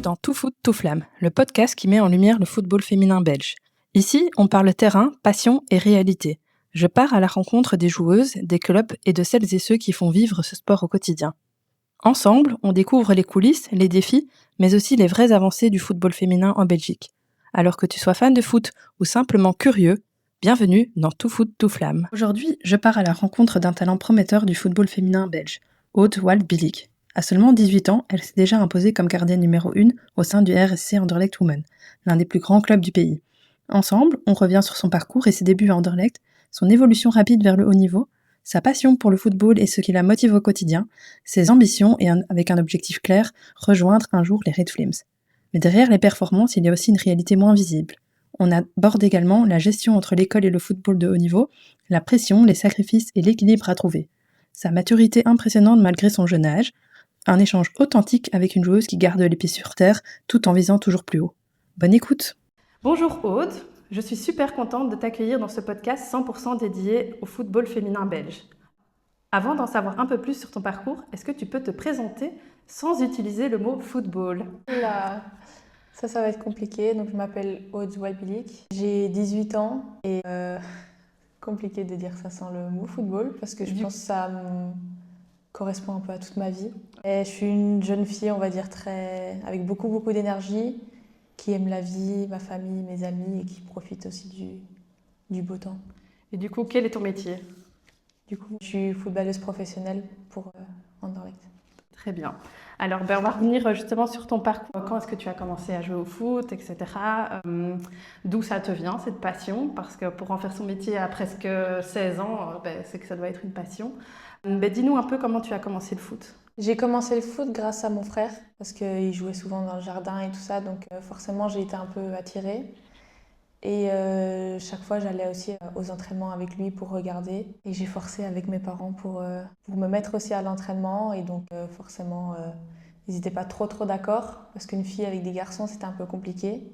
dans Tout Foot, Tout Flamme, le podcast qui met en lumière le football féminin belge. Ici, on parle terrain, passion et réalité. Je pars à la rencontre des joueuses, des clubs et de celles et ceux qui font vivre ce sport au quotidien. Ensemble, on découvre les coulisses, les défis, mais aussi les vraies avancées du football féminin en Belgique. Alors que tu sois fan de foot ou simplement curieux, bienvenue dans Tout Foot, Tout Flamme. Aujourd'hui, je pars à la rencontre d'un talent prometteur du football féminin belge, Aude Wald-Billik. À seulement 18 ans, elle s'est déjà imposée comme gardienne numéro 1 au sein du RSC Anderlecht Women, l'un des plus grands clubs du pays. Ensemble, on revient sur son parcours et ses débuts à Anderlecht, son évolution rapide vers le haut niveau, sa passion pour le football et ce qui la motive au quotidien, ses ambitions et avec un objectif clair, rejoindre un jour les Red Flames. Mais derrière les performances, il y a aussi une réalité moins visible. On aborde également la gestion entre l'école et le football de haut niveau, la pression, les sacrifices et l'équilibre à trouver. Sa maturité impressionnante malgré son jeune âge, un échange authentique avec une joueuse qui garde les pieds sur terre tout en visant toujours plus haut. Bonne écoute. Bonjour Aude, je suis super contente de t'accueillir dans ce podcast 100% dédié au football féminin belge. Avant d'en savoir un peu plus sur ton parcours, est-ce que tu peux te présenter sans utiliser le mot football ? Oula, ça va être compliqué. Donc, je m'appelle Aude Wald-Billik. J'ai 18 ans et compliqué de dire ça sans le mot football parce que je pense que ça me correspond un peu à toute ma vie. Et je suis une jeune fille, on va dire, avec beaucoup d'énergie, qui aime la vie, ma famille, mes amis et qui profite aussi du beau temps. Et du coup, quel est ton métier ? Du coup, je suis footballeuse professionnelle pour Anderlecht. Très bien. Alors, on va revenir justement sur ton parcours. Quand est-ce que tu as commencé à jouer au foot, etc. D'où ça te vient, cette passion ? Parce que pour en faire son métier à presque 16 ans, c'est que ça doit être une passion. Dis-nous un peu comment tu as commencé le foot. J'ai commencé le foot grâce à mon frère, parce qu'il jouait souvent dans le jardin et tout ça, donc forcément j'ai été un peu attirée. Et chaque fois j'allais aussi aux entraînements avec lui pour regarder. Et j'ai forcé avec mes parents pour me mettre aussi à l'entraînement. Et donc forcément ils n'étaient pas trop d'accord, parce qu'une fille avec des garçons c'était un peu compliqué.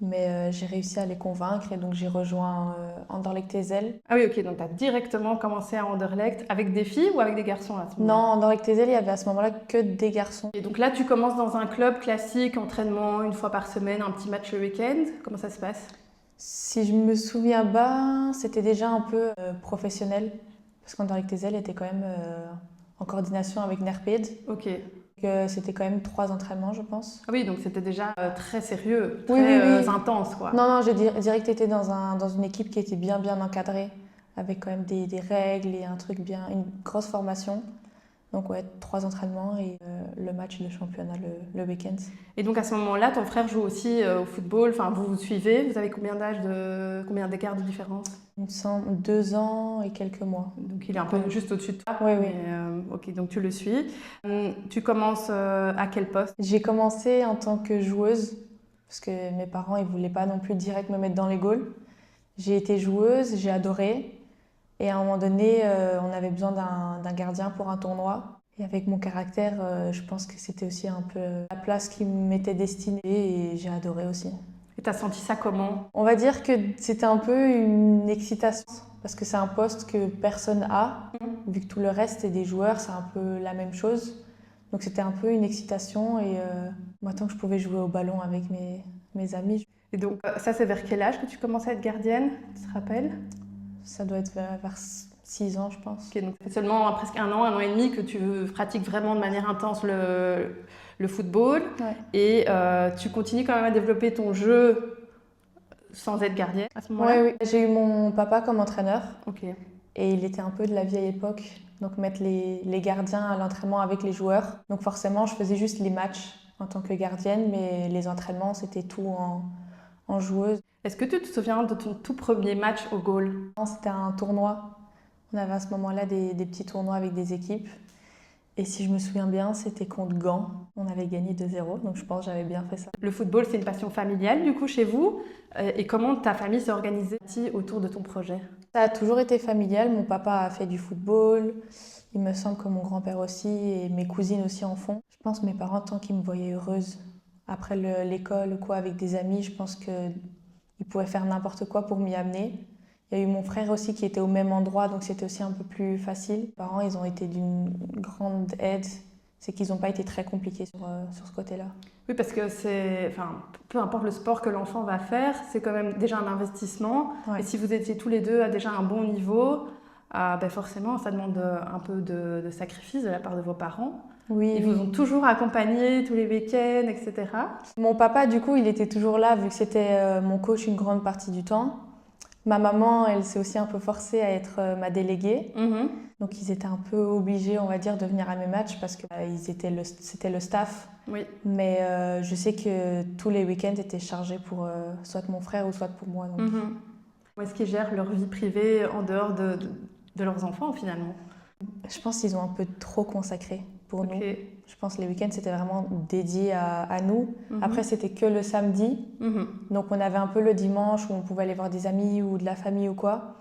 Mais j'ai réussi à les convaincre et donc j'ai rejoint Anderlecht Ezel. Ah oui, ok, donc tu as directement commencé à Anderlecht avec des filles ou avec des garçons à ce moment-là ? Non, Anderlecht Ezel, il y avait à ce moment-là que des garçons. Et donc là, tu commences dans un club classique, entraînement une fois par semaine, un petit match le week-end. Comment ça se passe ? Si je me souviens bien, c'était déjà un peu professionnel, parce qu'Anderlecht Ezel était quand même en coordination avec Nerped. Ok. C'était quand même 3 entraînements, je pense. Ah oui, donc c'était déjà très sérieux, très intense, quoi. Non, j'ai direct été dans une équipe qui était bien encadrée, avec quand même des règles et un truc bien, une grosse formation. Donc ouais, 3 entraînements et le match de championnat le week-end. Et donc à ce moment-là, ton frère joue aussi au football, enfin vous suivez, vous avez combien d'écart de différence ? Il me semble 2 ans et quelques mois. Donc il est un peu juste au-dessus de toi. Oui. Ok, donc tu le suis. Tu commences à quel poste ? J'ai commencé en tant que joueuse, parce que mes parents ils voulaient pas non plus direct me mettre dans les goals. J'ai été joueuse, j'ai adoré. Et à un moment donné, on avait besoin d'un gardien pour un tournoi. Et avec mon caractère, je pense que c'était aussi un peu la place qui m'était destinée et j'ai adoré aussi. Et t'as senti ça comment ? On va dire que c'était un peu une excitation parce que c'est un poste que personne a, vu que tout le reste est des joueurs, c'est un peu la même chose. Donc c'était un peu une excitation et moi tant que je pouvais jouer au ballon avec mes amis. Et donc ça c'est vers quel âge que tu commençais à être gardienne ? Tu te rappelles ? Ça doit être vers 6 ans, je pense. Ok, donc c'est seulement presque un an et demi que tu pratiques vraiment de manière intense le football. Ouais. Et tu continues quand même à développer ton jeu sans être gardienne à ce moment-là ? Oui. J'ai eu mon papa comme entraîneur. Ok. Et il était un peu de la vieille époque. Donc mettre les gardiens à l'entraînement avec les joueurs. Donc forcément, je faisais juste les matchs en tant que gardienne, mais les entraînements, c'était tout en joueuse. Est-ce que tu te souviens de ton tout premier match au goal ? C'était un tournoi. On avait à ce moment-là des petits tournois avec des équipes. Et si je me souviens bien, c'était contre Gand. On avait gagné 2-0, donc je pense que j'avais bien fait ça. Le football, c'est une passion familiale du coup chez vous. Et comment ta famille s'est organisée autour de ton projet ? Ça a toujours été familial. Mon papa a fait du football. Il me semble que mon grand-père aussi et mes cousines aussi en font. Je pense que mes parents, tant qu'ils me voyaient heureuse, après l'école ou quoi, avec des amis, je pense qu'ils pouvaient faire n'importe quoi pour m'y amener. Il y a eu mon frère aussi qui était au même endroit, donc c'était aussi un peu plus facile. Mes parents, ils ont été d'une grande aide c'est qu'ils n'ont pas été très compliqués sur ce côté-là. Oui, parce que peu importe le sport que l'enfant va faire, c'est quand même déjà un investissement. Ouais. Et si vous étiez tous les deux à déjà un bon niveau, forcément, ça demande un peu de sacrifice de la part de vos parents. Oui, Ils vous ont toujours accompagné tous les week-ends, etc. Mon papa, du coup, il était toujours là, vu que c'était mon coach une grande partie du temps. Ma maman, elle s'est aussi un peu forcée à être ma déléguée. Donc, ils étaient un peu obligés, on va dire, de venir à mes matchs parce que c'était le staff. Oui. Mais je sais que tous les week-ends étaient chargés pour soit mon frère ou soit pour moi. Donc. Est-ce qu'ils gèrent leur vie privée en dehors de leurs enfants, finalement? Je pense qu'ils ont un peu trop consacré pour nous. Je pense que les week-ends, c'était vraiment dédié à nous. Après, c'était que le samedi. Donc, on avait un peu le dimanche où on pouvait aller voir des amis ou de la famille ou quoi.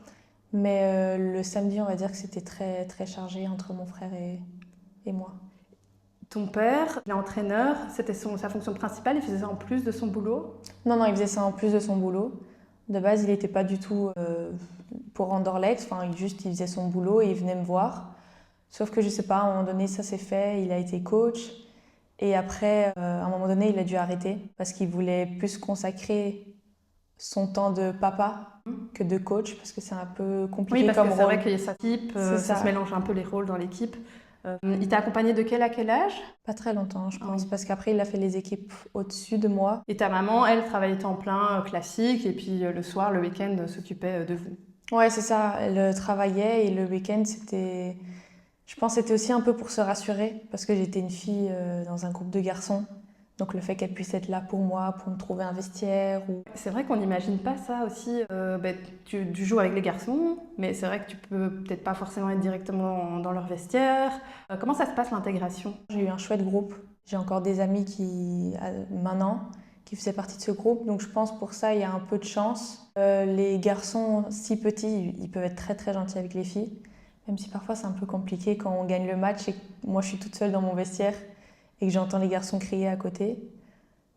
Mais le samedi, on va dire que c'était très, très chargé entre mon frère et moi. Ton père, il est entraîneur, c'était sa fonction principale, il faisait ça en plus de son boulot? Non, il faisait ça en plus de son boulot. De base, il n'était pas du tout pour Anderlecht. Enfin, il faisait son boulot et il venait me voir. Sauf que je sais pas, à un moment donné, ça s'est fait, il a été coach. Et après, à un moment donné, il a dû arrêter parce qu'il voulait plus consacrer son temps de papa que de coach parce que c'est un peu compliqué comme rôle. Oui, parce que c'est vrai qu'il y a sa type, ça se mélange un peu les rôles dans l'équipe. Il t'a accompagné de quel à quel âge? Pas très longtemps, je pense, parce qu'après, il a fait les équipes au-dessus de moi. Et ta maman, elle, travaillait temps plein classique et puis le soir, le week-end, s'occupait de vous? Ouais, c'est ça. Elle travaillait et le week-end, c'était... Je pense que c'était aussi un peu pour se rassurer parce que j'étais une fille dans un groupe de garçons. Donc le fait qu'elle puisse être là pour moi, pour me trouver un vestiaire. C'est vrai qu'on n'imagine pas ça aussi. Tu joues avec les garçons, mais c'est vrai que tu peux peut-être pas forcément être directement dans leur vestiaire. Comment ça se passe l'intégration? J'ai eu un chouette groupe. J'ai encore des amis maintenant qui faisaient partie de ce groupe. Donc je pense pour ça, il y a un peu de chance. Les garçons si petits, ils peuvent être très très gentils avec les filles. Même si parfois c'est un peu compliqué quand on gagne le match et que moi je suis toute seule dans mon vestiaire et que j'entends les garçons crier à côté.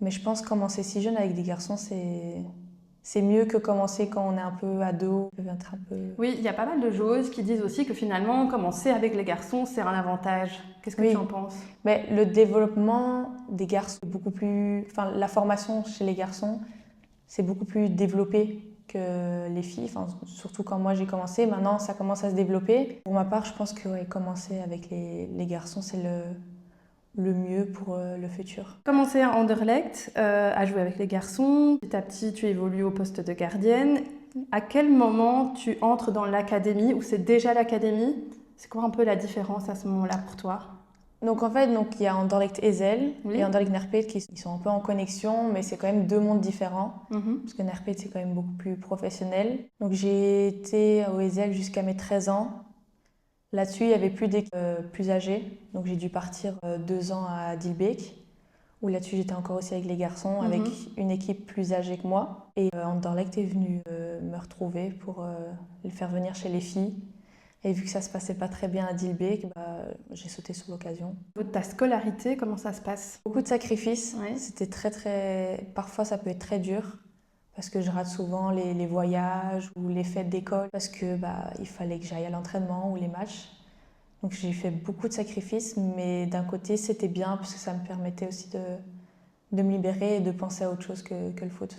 Mais je pense que commencer si jeune avec des garçons, c'est mieux que commencer quand on est un peu ado. Oui, il y a pas mal de joueuses qui disent aussi que finalement, commencer avec les garçons, c'est un avantage. Qu'est-ce que tu en penses? Mais le développement des garçons est beaucoup plus... Enfin, la formation chez les garçons, c'est beaucoup plus développé que les filles, surtout quand moi j'ai commencé. Maintenant, ça commence à se développer. Pour ma part, je pense que commencer avec les garçons, c'est le mieux pour le futur. Commencer à Anderlecht, à jouer avec les garçons. Petit à petit, tu évolues au poste de gardienne. À quel moment tu entres dans l'académie ou c'est déjà l'académie? C'est quoi un peu la différence à ce moment-là pour toi? Donc en fait, il y a Anderlecht Ezel et Anderlecht Nerpet qui sont un peu en connexion, mais c'est quand même deux mondes différents. Parce que Nerpet, c'est quand même beaucoup plus professionnel. Donc j'ai été au Ezel jusqu'à mes 13 ans. Là-dessus, il y avait plus d'équipes plus âgées. Donc j'ai dû partir 2 ans à Dilbeek, où là-dessus j'étais encore aussi avec les garçons, avec une équipe plus âgée que moi. Et Anderlecht est venu me retrouver pour les faire venir chez les filles. Et vu que ça se passait pas très bien à Dilbeek, j'ai sauté sur l'occasion. Ta scolarité, comment ça se passe? Beaucoup de sacrifices. C'était très... Parfois, ça peut être très dur parce que je rate souvent les voyages ou les fêtes d'école parce que il fallait que j'aille à l'entraînement ou les matchs. Donc j'ai fait beaucoup de sacrifices, mais d'un côté, c'était bien parce que ça me permettait aussi de me libérer et de penser à autre chose que le foot.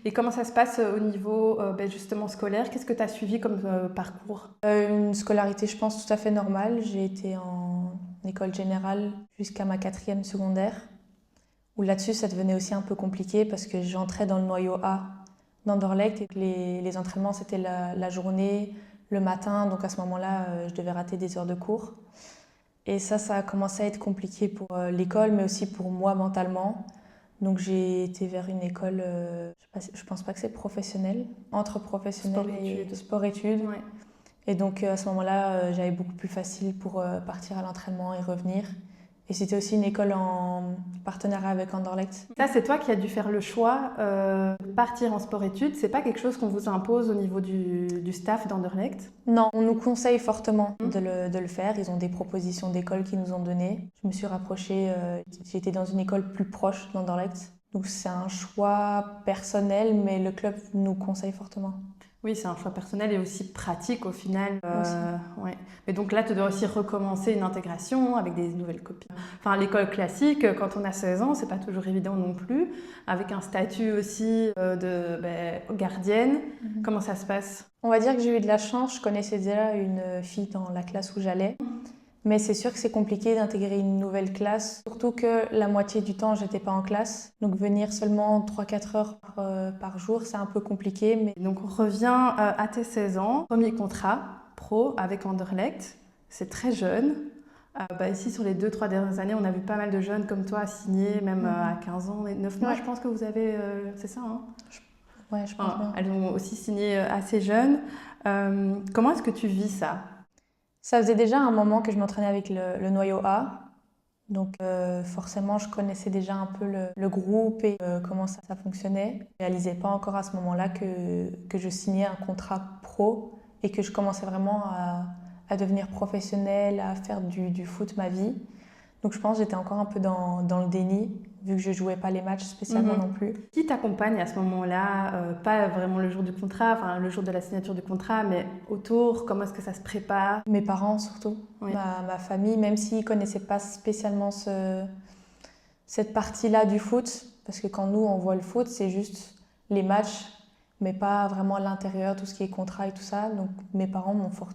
Et comment ça se passe au niveau justement scolaire? Qu'est-ce que tu as suivi comme parcours? Une scolarité, je pense, tout à fait normale. J'ai été en école générale jusqu'à ma 4e secondaire, où là-dessus, ça devenait aussi un peu compliqué parce que j'entrais dans le noyau A d'Anderlecht et que les entraînements, c'était la journée, le matin. Donc à ce moment-là, je devais rater des heures de cours. Et ça a commencé à être compliqué pour l'école, mais aussi pour moi mentalement. Donc j'ai été vers une école, je pense pas que c'est professionnel, entre professionnel et sport-études. Et donc à ce moment-là, j'avais beaucoup plus facile pour partir à l'entraînement et revenir. Et c'était aussi une école en partenariat avec Anderlecht. Ça, c'est toi qui as dû faire le choix de partir en sport-études. C'est pas quelque chose qu'on vous impose au niveau du staff d'Anderlecht? Non, on nous conseille fortement de le faire. Ils ont des propositions d'écoles qu'ils nous ont données. Je me suis rapprochée, j'étais dans une école plus proche d'Anderlecht. Donc c'est un choix personnel, mais le club nous conseille fortement. Oui, c'est un choix personnel et aussi pratique au final. Aussi. Ouais. Mais donc là, tu dois aussi recommencer une intégration avec des nouvelles copines. Enfin, l'école classique, quand on a 16 ans, c'est pas toujours évident non plus. Avec un statut aussi de gardienne. Comment ça se passe? On va dire que j'ai eu de la chance, je connaissais déjà une fille dans la classe où j'allais. Mais c'est sûr que c'est compliqué d'intégrer une nouvelle classe, surtout que la moitié du temps, j'étais pas en classe. Donc venir seulement 3-4 heures par jour, c'est un peu compliqué. Mais Donc on revient à tes 16 ans, premier contrat pro avec Anderlecht, c'est très jeune. Ici sur les 2-3 dernières années, on a vu pas mal de jeunes comme toi signer, même à 15 ans et 9 mois, Ouais. je pense que vous avez, c'est ça, hein? ouais, je pense bien. Elles ont aussi signé assez jeunes. Comment est-ce que tu vis ça? Ça faisait déjà un moment que je m'entraînais avec le noyau A. Donc forcément, je connaissais déjà un peu le groupe et comment ça fonctionnait. Je ne réalisais pas encore à ce moment-là que je signais un contrat pro et que je commençais vraiment à devenir professionnelle, à faire du foot ma vie. Donc je pense que j'étais encore un peu dans le déni, vu que je ne jouais pas les matchs spécialement non plus. Qui t'accompagne à ce moment-là? Pas vraiment le jour du contrat, enfin le jour de la signature du contrat, mais autour, comment est-ce que ça se prépare? Mes parents surtout, Oui. ma famille, même s'ils ne connaissaient pas spécialement cette partie-là du foot, parce que quand nous on voit le foot, c'est juste les matchs, mais pas vraiment l'intérieur, tout ce qui est contrat et tout ça. Donc mes parents m'ont fort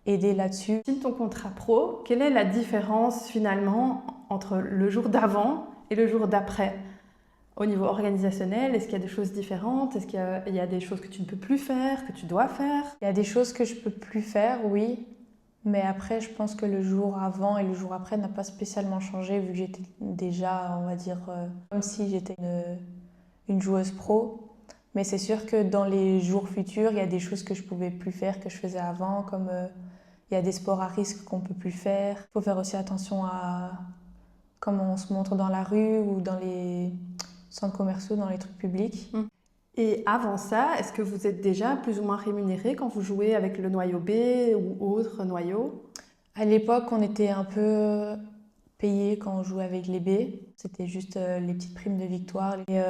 aidé là-dessus. Ton contrat pro, quelle est la différence finalement entre le jour d'avant et le jour d'après? Au niveau organisationnel, est-ce qu'il y a des choses différentes? Est-ce qu'il y a des choses que tu ne peux plus faire, que tu dois faire? Il y a des choses que je peux plus faire, oui. Mais après, je pense que le jour avant et le jour après n'a pas spécialement changé, vu que j'étais déjà, on va dire, comme si j'étais une joueuse pro. Mais c'est sûr que dans les jours futurs, il y a des choses que je pouvais plus faire, que je faisais avant, comme il y a des sports à risque qu'on peut plus faire. Il faut faire aussi attention à comment on se montre dans la rue ou dans les centres commerciaux, dans les trucs publics. Et avant ça, est-ce que vous êtes déjà plus ou moins rémunéré quand vous jouez avec le noyau B ou autre noyau? À l'époque, on était un peu payé quand on jouait avec les B. C'était juste les petites primes de victoire. Et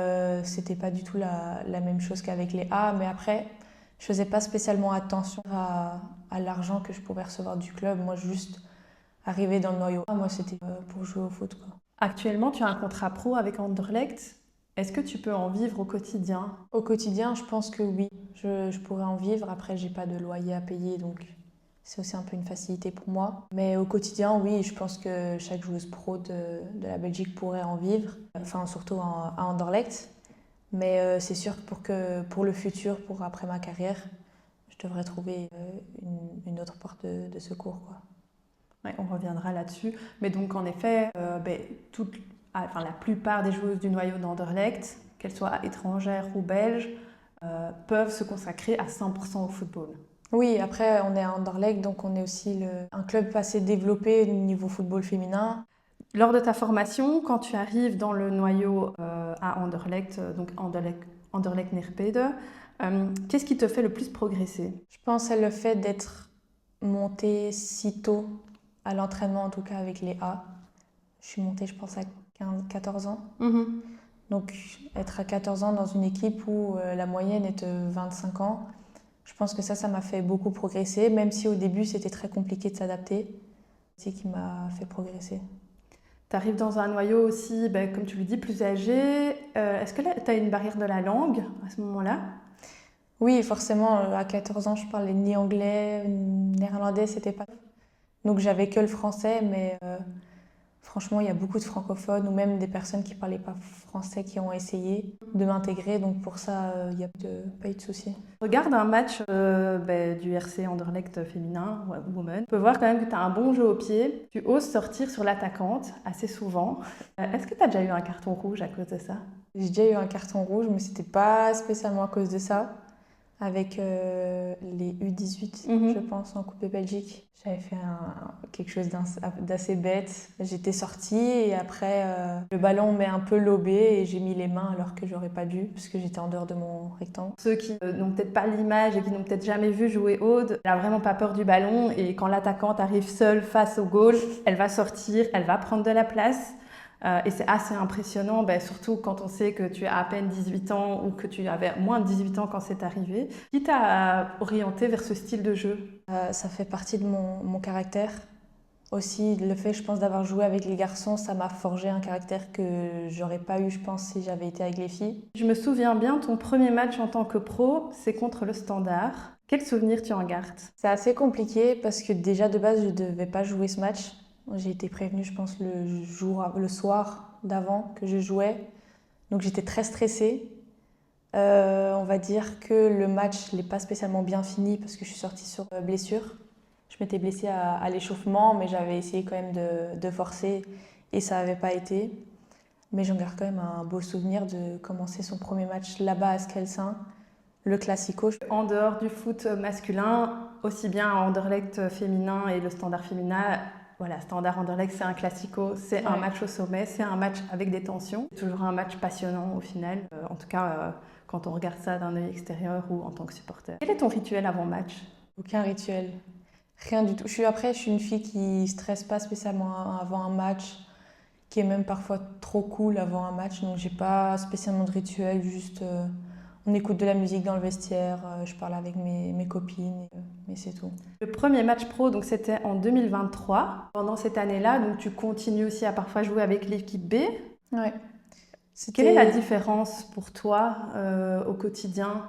c'était pas du tout la même chose qu'avec les A. Mais après, je faisais pas spécialement attention à l'argent que je pouvais recevoir du club. Moi, juste arriver dans le noyau A, moi, c'était pour jouer au foot, quoi. Actuellement, tu as un contrat pro avec Anderlecht. Est-ce que tu peux en vivre au quotidien? Au quotidien, je pense que oui. Je pourrais en vivre. Après, j'ai pas de loyer à payer, donc c'est aussi un peu une facilité pour moi. Mais au quotidien, oui, je pense que chaque joueuse pro de la Belgique pourrait en vivre. Enfin, surtout à Anderlecht. Mais c'est sûr que pour le futur, pour après ma carrière, je devrais trouver une autre porte de secours, quoi. Ouais, on reviendra là-dessus. Mais donc, en effet, la plupart des joueuses du noyau d'Anderlecht, qu'elles soient étrangères ou belges, peuvent se consacrer à 100% au football. Oui, après, on est à Anderlecht, donc on est aussi un club assez développé au niveau football féminin. Lors de ta formation, quand tu arrives dans le noyau à Anderlecht, donc Anderlecht Neerpede, qu'est-ce qui te fait le plus progresser? Je pense que le fait d'être montée si tôt à l'entraînement, en tout cas avec les A. Je suis montée, je pense, à 14 ans. Donc, être à 14 ans dans une équipe où la moyenne est de 25 ans, je pense que ça m'a fait beaucoup progresser, même si au début, c'était très compliqué de s'adapter. C'est ce qui m'a fait progresser. Tu arrives dans un noyau aussi, comme tu le dis, plus âgé. Est-ce que tu as une barrière de la langue à ce moment-là? Oui, forcément, à 14 ans, je parlais ni anglais, ni néerlandais, c'était pas... Donc, j'avais que le français, mais... Franchement, il y a beaucoup de francophones ou même des personnes qui ne parlaient pas français qui ont essayé de m'intégrer. Donc pour ça, il n'y a pas eu de souci. Regarde un match du RC Anderlecht féminin, women. Tu peux voir quand même que tu as un bon jeu au pied. Tu oses sortir sur l'attaquante assez souvent. Est-ce que tu as déjà eu un carton rouge à cause de ça? J'ai déjà eu un carton rouge, mais ce n'était pas spécialement à cause de ça. Avec les U18, je pense, en Coupe de Belgique. J'avais fait quelque chose d'assez bête. J'étais sortie et après, le ballon m'est un peu lobé et j'ai mis les mains alors que j'aurais pas dû parce que j'étais en dehors de mon rectangle. Ceux qui n'ont peut-être pas l'image et qui n'ont peut-être jamais vu jouer Aude, elle n'a vraiment pas peur du ballon et quand l'attaquante arrive seule face au goal, elle va sortir, elle va prendre de la place. Et c'est assez impressionnant, surtout quand on sait que tu as à peine 18 ans ou que tu avais moins de 18 ans quand c'est arrivé. Qui t'a orienté vers ce style de jeu? Ça fait partie de mon caractère. Aussi, le fait, je pense, d'avoir joué avec les garçons, ça m'a forgé un caractère que j'aurais pas eu, je pense, si j'avais été avec les filles. Je me souviens bien, ton premier match en tant que pro, c'est contre le Standard. Quel souvenir tu en gardes? C'est assez compliqué parce que déjà de base, je devais pas jouer ce match. J'ai été prévenue, je pense, le soir d'avant que je jouais. Donc j'étais très stressée. On va dire que le match, je l'ai pas spécialement bien fini parce que je suis sortie sur blessure. Je m'étais blessée à l'échauffement, mais j'avais essayé quand même de forcer et ça n'avait pas été. Mais j'en garde quand même un beau souvenir de commencer son premier match là-bas à Skelsin, le Classico. En dehors du foot masculin, aussi bien à Anderlecht féminin et le Standard féminin, voilà, Standard Anderlecht, c'est un Classico, c'est un match au sommet, c'est un match avec des tensions. C'est toujours un match passionnant au final, en tout cas quand on regarde ça d'un œil extérieur ou en tant que supporter. Quel est ton rituel avant match? Aucun rituel, rien du tout. Je suis une fille qui stresse pas spécialement avant un match, qui est même parfois trop cool avant un match, donc j'ai pas spécialement de rituel, juste on écoute de la musique dans le vestiaire, je parle avec mes copines, mais c'est tout. Le premier match pro, donc c'était en 2023. Pendant cette année-là, donc tu continues aussi à parfois jouer avec l'équipe B. Ouais. Quelle est la différence pour toi au quotidien,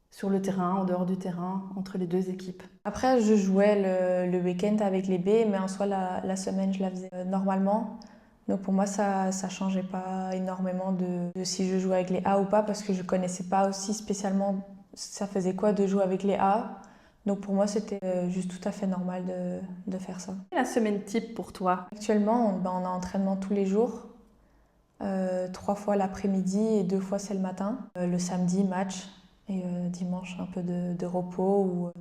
sur le terrain, en dehors du terrain, entre les deux équipes? Après, je jouais le week-end avec les B, mais en soi, la semaine, je la faisais normalement. Donc pour moi, ça ne changeait pas énormément de si je jouais avec les A ou pas, parce que je ne connaissais pas aussi spécialement ça faisait quoi de jouer avec les A. Donc pour moi, c'était juste tout à fait normal de faire ça. Quelle est la semaine type pour toi? Actuellement, on a entraînement tous les jours, 3 fois l'après-midi et 2 fois c'est le matin. Le samedi, match, et dimanche, un peu de repos où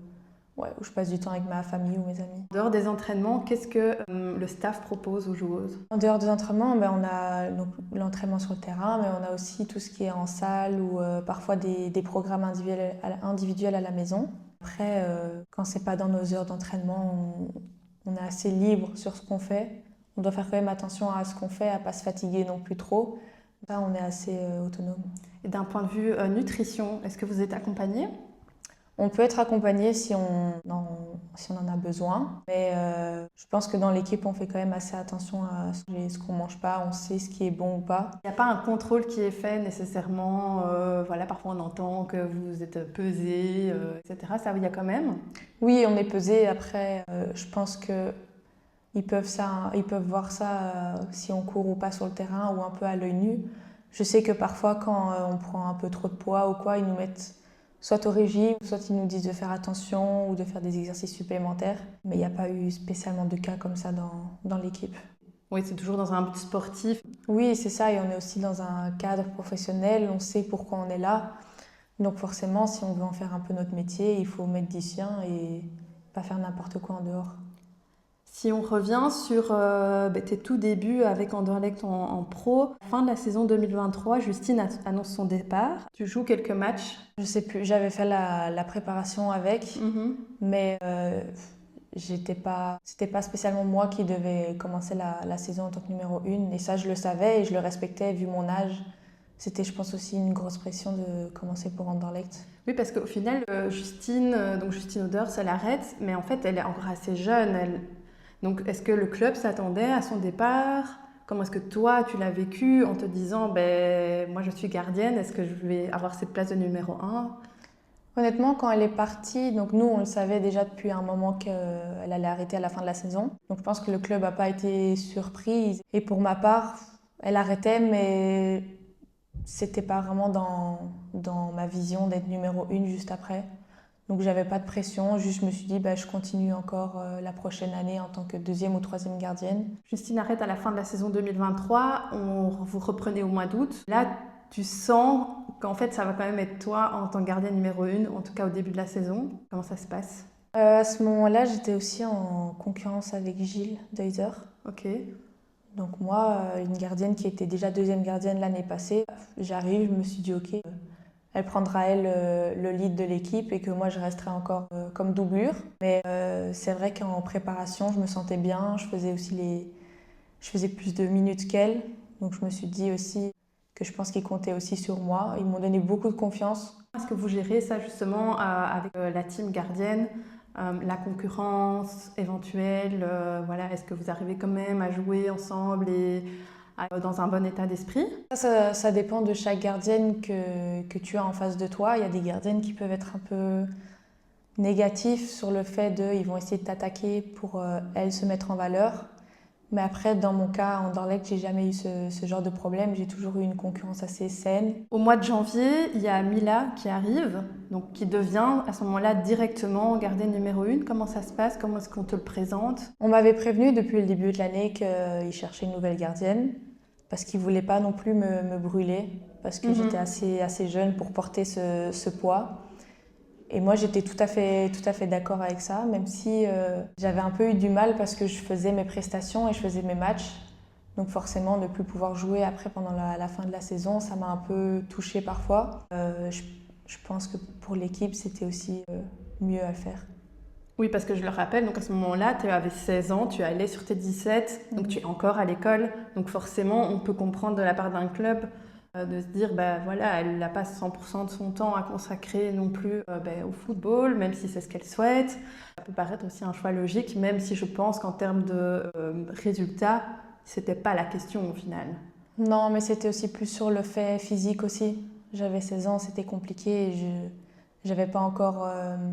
je passe du temps avec ma famille ou mes amis. En dehors des entraînements, qu'est-ce que le staff propose aux joueuses? En dehors des entraînements, on a donc, l'entraînement sur le terrain, mais on a aussi tout ce qui est en salle ou parfois des programmes individuels à la maison. Après, quand c'est pas dans nos heures d'entraînement, on est assez libre sur ce qu'on fait. On doit faire quand même attention à ce qu'on fait, à pas se fatiguer non plus trop. Là, on est assez autonome. Et d'un point de vue nutrition, est-ce que vous êtes accompagné? On peut être accompagné si on en a besoin, mais je pense que dans l'équipe, on fait quand même assez attention à ce qu'on mange pas, on sait ce qui est bon ou pas. Il n'y a pas un contrôle qui est fait nécessairement, voilà, parfois on entend que vous êtes pesé, etc. Ça, il y a quand même? Oui, on est pesé. Après, je pense que ils peuvent voir ça si on court ou pas sur le terrain ou un peu à l'œil nu. Je sais que parfois, quand on prend un peu trop de poids ou quoi, ils nous mettent soit au régime, soit ils nous disent de faire attention ou de faire des exercices supplémentaires. Mais il n'y a pas eu spécialement de cas comme ça dans l'équipe. Oui, c'est toujours dans un but sportif. Oui, c'est ça, et on est aussi dans un cadre professionnel, on sait pourquoi on est là. Donc forcément, si on veut en faire un peu notre métier, il faut mettre du sien et pas faire n'importe quoi en dehors. Si on revient sur tes tout débuts avec Anderlecht en pro, fin de la saison 2023, Justine annonce son départ. Tu joues quelques matchs? Je sais plus, j'avais fait la préparation avec, mais c'était pas spécialement moi qui devais commencer la saison en tant que numéro 1. Et ça, je le savais et je le respectais vu mon âge. C'était, je pense, aussi une grosse pression de commencer pour Anderlecht. Oui, parce qu'au final, Justine Oders, elle arrête, mais en fait, elle est encore assez jeune. Donc, est-ce que le club s'attendait à son départ? Comment est-ce que toi, tu l'as vécu en te disant, moi, je suis gardienne, est-ce que je vais avoir cette place de numéro 1? Honnêtement, quand elle est partie, donc nous, on le savait déjà depuis un moment qu'elle allait arrêter à la fin de la saison. Donc, je pense que le club n'a pas été surpris. Et pour ma part, elle arrêtait, mais c'était pas vraiment dans ma vision d'être numéro 1 juste après. Donc j'avais pas de pression, juste je me suis dit je continue encore la prochaine année en tant que 2e ou 3e gardienne. Justine arrête à la fin de la saison 2023, vous reprenez au mois d'août. Là, tu sens qu'en fait ça va quand même être toi en tant que gardienne numéro 1, en tout cas au début de la saison. Comment ça se passe? À ce moment-là, j'étais aussi en concurrence avec Gilles Deuser. Ok. Donc moi, une gardienne qui était déjà 2e gardienne l'année passée, j'arrive, je me suis dit ok, elle prendra le lead de l'équipe et que moi je resterai encore comme doublure. Mais c'est vrai qu'en préparation, je me sentais bien, je faisais aussi je faisais plus de minutes qu'elle. Donc je me suis dit aussi que je pense qu'ils comptaient aussi sur moi. Ils m'ont donné beaucoup de confiance. Est-ce que vous gérez ça justement avec la team gardienne, la concurrence éventuelle, voilà, est-ce que vous arrivez quand même à jouer ensemble et dans un bon état d'esprit? Ça dépend de chaque gardienne que tu as en face de toi. Il y a des gardiennes qui peuvent être un peu négatifs sur le fait ils vont essayer de t'attaquer pour elles se mettre en valeur. Mais après, dans mon cas, à Anderlecht, j'ai jamais eu ce genre de problème. J'ai toujours eu une concurrence assez saine. Au mois de janvier, il y a Mila qui arrive, donc qui devient à ce moment-là directement gardienne numéro 1. Comment ça se passe? Comment est-ce qu'on te le présente? On m'avait prévenu depuis le début de l'année qu'ils cherchaient une nouvelle gardienne parce qu'ils ne voulaient pas non plus me brûler parce que j'étais assez jeune pour porter ce poids. Et moi, j'étais tout à fait d'accord avec ça, même si j'avais un peu eu du mal parce que je faisais mes prestations et je faisais mes matchs. Donc forcément, ne plus pouvoir jouer après pendant la fin de la saison, ça m'a un peu touchée parfois. Je pense que pour l'équipe, c'était aussi mieux à faire. Oui, parce que je le rappelle, donc à ce moment-là, tu avais 16 ans, tu allais sur tes 17, donc tu es encore à l'école. Donc forcément, on peut comprendre de la part d'un club de se dire, voilà, elle n'a pas 100% de son temps à consacrer non plus au football, même si c'est ce qu'elle souhaite. Ça peut paraître aussi un choix logique, même si je pense qu'en termes de résultats, c'était pas la question au final. Non, mais c'était aussi plus sur le fait physique aussi. J'avais 16 ans, c'était compliqué et je n'avais pas encore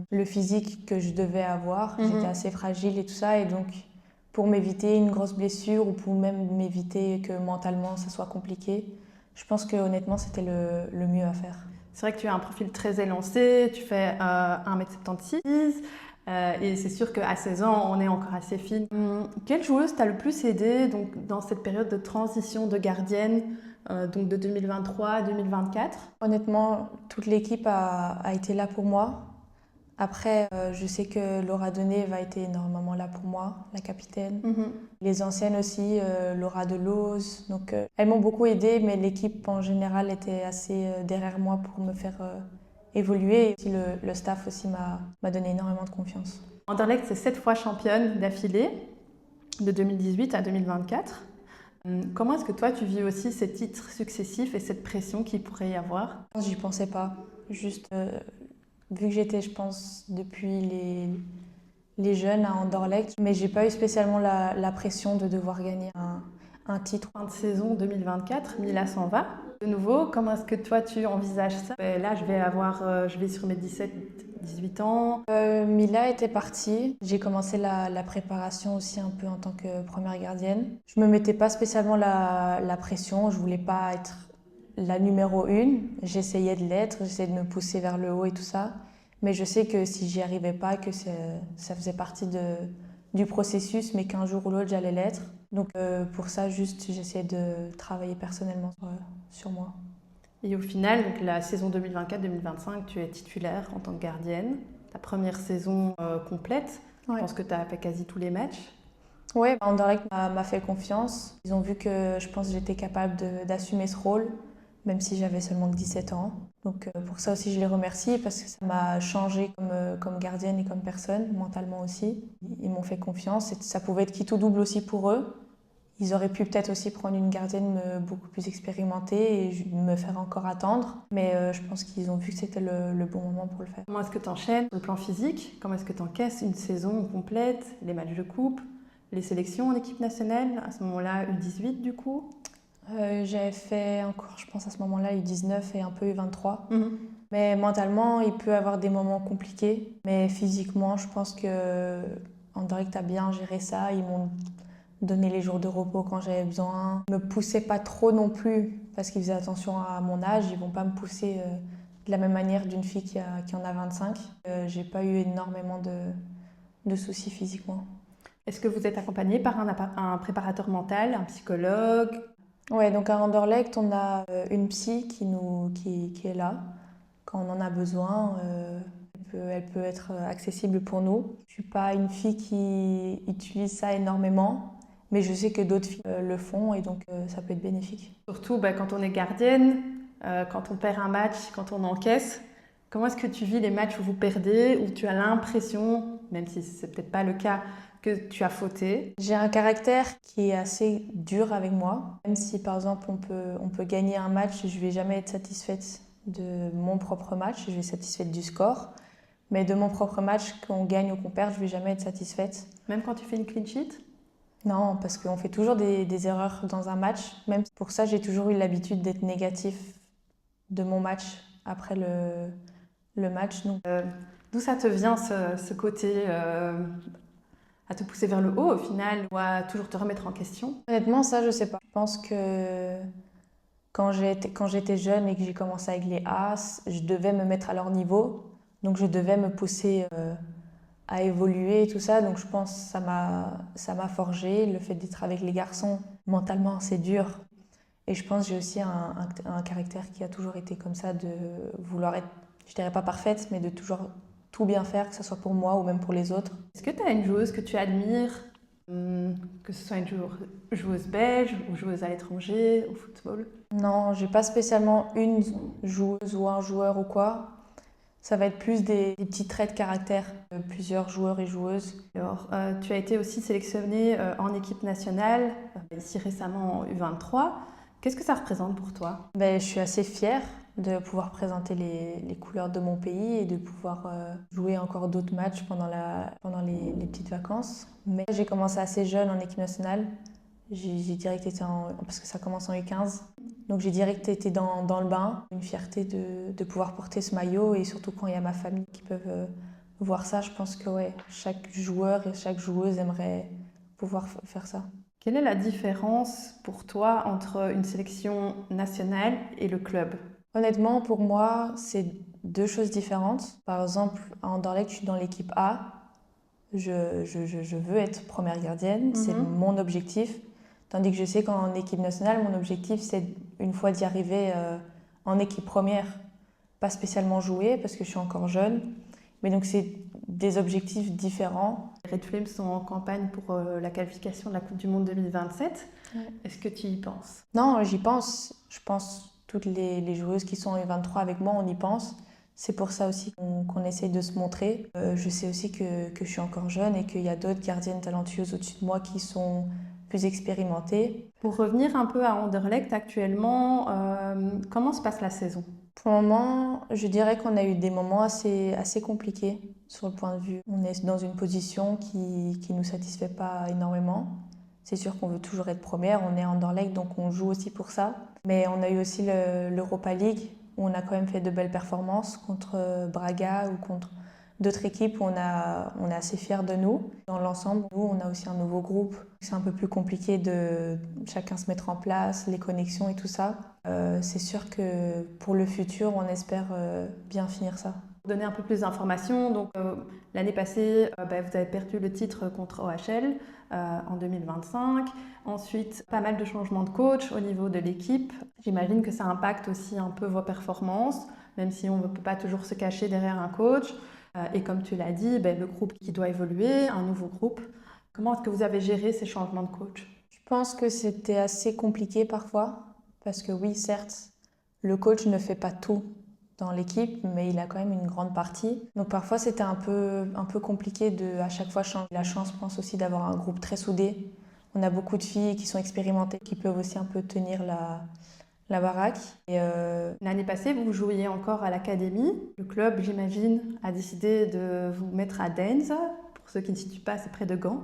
le physique que je devais avoir. J'étais assez fragile et tout ça. Et donc, pour m'éviter une grosse blessure ou pour même m'éviter que mentalement ça soit compliqué, je pense que honnêtement, c'était le mieux à faire. C'est vrai que tu as un profil très élancé, tu fais 1m76 et c'est sûr qu'à 16 ans, on est encore assez fine. Quelle joueuse t'a le plus aidé donc, dans cette période de transition de gardienne, donc de 2023 à 2024? Honnêtement, toute l'équipe a été là pour moi. Après, je sais que Laura Donnet a été énormément là pour moi, la capitaine. Les anciennes aussi, Laura Deloz. Donc, elles m'ont beaucoup aidée, mais l'équipe en général était assez derrière moi pour me faire évoluer. Et aussi, le staff aussi m'a donné énormément de confiance. Anderlecht, c'est 7 fois championne d'affilée, de 2018 à 2024. Comment est-ce que toi, tu vis aussi ces titres successifs et cette pression qu'il pourrait y avoir? J'y pensais pas. Juste... vu que j'étais, je pense, depuis les jeunes à Anderlecht, mais j'ai pas eu spécialement la pression de devoir gagner un titre. Fin de saison 2024, Mila s'en va. De nouveau, comment est-ce que toi tu envisages ça? Là, je vais sur mes 17-18 ans. Mila était partie. J'ai commencé la préparation aussi un peu en tant que première gardienne. Je me mettais pas spécialement la pression. Je voulais pas être la numéro 1, j'essayais de l'être, j'essayais de me pousser vers le haut et tout ça. Mais je sais que si j'y arrivais pas, que ça faisait partie du processus, mais qu'un jour ou l'autre, j'allais l'être. Donc pour ça, juste, j'essayais de travailler personnellement sur moi. Et au final, donc, la saison 2024-2025, tu es titulaire en tant que gardienne. Ta première saison complète, je pense que tu as fait quasi tous les matchs. Oui, Anderlecht m'a fait confiance. Ils ont vu que je pense que j'étais capable d'assumer ce rôle, même si j'avais seulement que 17 ans. Donc pour ça aussi, je les remercie parce que ça m'a changé comme gardienne et comme personne, mentalement aussi. Ils m'ont fait confiance et ça pouvait être quitte ou double aussi pour eux. Ils auraient pu peut-être aussi prendre une gardienne beaucoup plus expérimentée et me faire encore attendre. Mais je pense qu'ils ont vu que c'était le bon moment pour le faire. Comment est-ce que tu enchaînes sur le plan physique? Comment est-ce que tu encaisses une saison complète, les matchs de coupe, les sélections en équipe nationale? À ce moment-là, U18 du coup? J'avais fait encore, je pense à ce moment-là, U19 et un peu U23. Mais mentalement, il peut y avoir des moments compliqués. Mais physiquement, je pense que Anderlecht a bien géré ça. Ils m'ont donné les jours de repos quand j'avais besoin. Ils me poussaient pas trop non plus parce qu'ils faisaient attention à mon âge. Ils vont pas me pousser de la même manière d'une fille qui en a 25. J'ai pas eu énormément de soucis physiquement. Est-ce que vous êtes accompagné par un préparateur mental, un psychologue? Ouais, donc à Anderlecht, on a une psy qui est là quand on en a besoin. Elle peut être accessible pour nous. Je suis pas une fille qui utilise ça énormément, mais je sais que d'autres filles le font et donc ça peut être bénéfique. Surtout quand on est gardienne, quand on perd un match, quand on encaisse. Comment est-ce que tu vis les matchs où vous perdez, où tu as l'impression même si c'est peut-être pas le cas, que tu as fauté? J'ai un caractère qui est assez dur avec moi. Même si par exemple on peut gagner un match, je vais jamais être satisfaite de mon propre match, je vais être satisfaite du score. Mais de mon propre match, qu'on gagne ou qu'on perd, je vais jamais être satisfaite. Même quand tu fais une clean sheet? Non, parce qu'on fait toujours des erreurs dans un match. Même pour ça, j'ai toujours eu l'habitude d'être négatif de mon match après le match. Donc, D'où ça te vient ce côté à te pousser vers le haut au final ou à toujours te remettre en question? honnêtement, ça, je sais pas. Je pense que quand j'étais jeune et que j'ai commencé avec les As, je devais me mettre à leur niveau. Donc, je devais me pousser à évoluer et tout ça. Donc, je pense que ça m'a forgé. Le fait d'être avec les garçons, mentalement, c'est dur. Et je pense que j'ai aussi un caractère qui a toujours été comme ça, de vouloir être, je dirais pas parfaite, mais de toujours tout bien faire, que ce soit pour moi ou même pour les autres. Est-ce que tu as une joueuse que tu admires, que ce soit une joueuse belge ou joueuse à l'étranger, au football? Non, j'ai pas spécialement une joueuse ou un joueur ou quoi. Ça va être plus des petits traits de caractère de plusieurs joueurs et joueuses. Alors, tu as été aussi sélectionnée en équipe nationale, ici récemment en U23. Qu'est-ce que ça représente pour toi? Ben, je suis assez fière de pouvoir présenter les couleurs de mon pays et de pouvoir jouer encore d'autres matchs pendant les petites vacances. Mais j'ai commencé assez jeune en équipe nationale. J'ai direct été parce que ça commence en U15. Donc j'ai direct été dans le bain. Une fierté de pouvoir porter ce maillot et surtout quand il y a ma famille qui peuvent voir ça, je pense que ouais, chaque joueur et chaque joueuse aimerait pouvoir faire ça. Quelle est la différence pour toi entre une sélection nationale et le club? Honnêtement, pour moi, c'est deux choses différentes. Par exemple, à Anderlecht, je suis dans l'équipe A. Je veux être première gardienne, c'est mon objectif. Tandis que je sais qu'en équipe nationale, mon objectif, c'est une fois d'y arriver en équipe première. Pas spécialement jouer parce que je suis encore jeune. Mais donc, c'est des objectifs différents. Les Red Flames sont en campagne pour la qualification de la Coupe du Monde 2027. Ouais. Est-ce que tu y penses? Non, j'y pense. Je pense toutes les joueuses qui sont en U23 avec moi, on y pense. C'est pour ça aussi qu'on essaye de se montrer. Je sais aussi que je suis encore jeune et qu'il y a d'autres gardiennes talentueuses au-dessus de moi qui sont plus expérimentées. Pour revenir un peu à Anderlecht actuellement, comment se passe la saison? Pour le moment, je dirais qu'on a eu des moments assez compliqués sur le point de vue. On est dans une position qui nous satisfait pas énormément. C'est sûr qu'on veut toujours être première, on est à Anderlecht, donc on joue aussi pour ça. Mais on a eu aussi l'Europa League, où on a quand même fait de belles performances contre Braga ou contre d'autres équipes où on est assez fiers de nous. Dans l'ensemble, nous, on a aussi un nouveau groupe. C'est un peu plus compliqué de chacun se mettre en place, les connexions et tout ça. C'est sûr que pour le futur, on espère bien finir ça. Pour donner un peu plus d'informations, donc l'année passée, vous avez perdu le titre contre OHL en 2025. Ensuite, pas mal de changements de coach au niveau de l'équipe. J'imagine que ça impacte aussi un peu vos performances, même si on ne peut pas toujours se cacher derrière un coach. Et comme tu l'as dit, le groupe qui doit évoluer, un nouveau groupe. Comment est-ce que vous avez géré ces changements de coach? Je pense que c'était assez compliqué parfois, parce que oui, certes, le coach ne fait pas tout dans l'équipe, mais il a quand même une grande partie. Donc parfois, c'était un peu compliqué de à chaque fois changer. La chance, je pense aussi, d'avoir un groupe très soudé. On a beaucoup de filles qui sont expérimentées, qui peuvent aussi un peu tenir la baraque. Et L'année passée, vous jouiez encore à l'académie. Le club, j'imagine, a décidé de vous mettre à Dens. Pour ceux qui ne situent pas, c'est près de Gand.